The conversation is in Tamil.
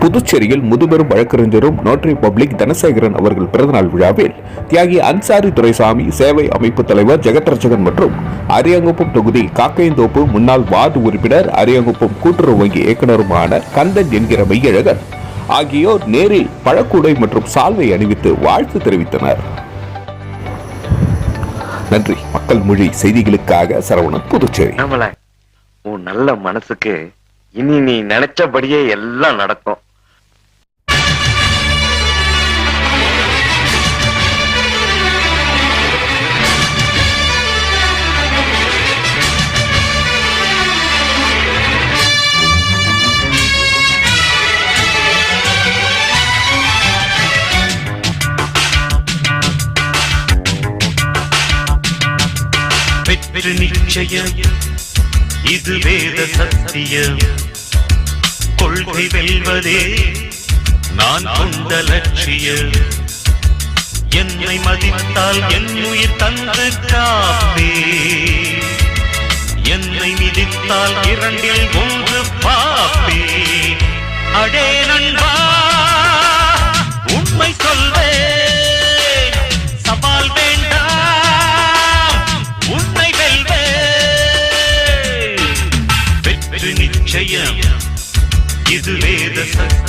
புதுச்சேரியில் முதுபெரும் வழக்கறிஞரும் நோட்டரி பப்ளிக் தனசேகரன் அவர்கள் பிறந்தநாள் விழாவில் தியாகி அன்சாரி துரைசாமி சேவை அமைப்பு தலைவர் ஜெகத்ரட்சகன் மற்றும் அரியாங்குப்பம் தொகுதி காக்கையந்தோப்பு முன்னாள் வார்டு உறுப்பினர் அரியாங்குப்பம் கூட்டுறவு வங்கி இயக்குநருமான கந்தன் என்கிற மெய்யழகன் ஆகியோர் நேரில் பழக்கூடை மற்றும் சால்வை அணிவித்து வாழ்த்து தெரிவித்தனர். நன்றி. மக்கள் மொழி செய்திகளுக்காக சரவணன், புதுச்சேரி. உன் நல்ல மனசுக்கு இனி நீ நினைச்சபடியே எல்லாம் நடக்கும். வெற்றி நிச்சயம், இது வேத சத்தியம். கொள்கை வெல்வதே நான் கொண்ட லட்சியம். என்னை மதித்தால் என் உயிர் தந்து காப்பே, என்னை மிதித்தால் இரண்டில் ஒன்று பாப்பே.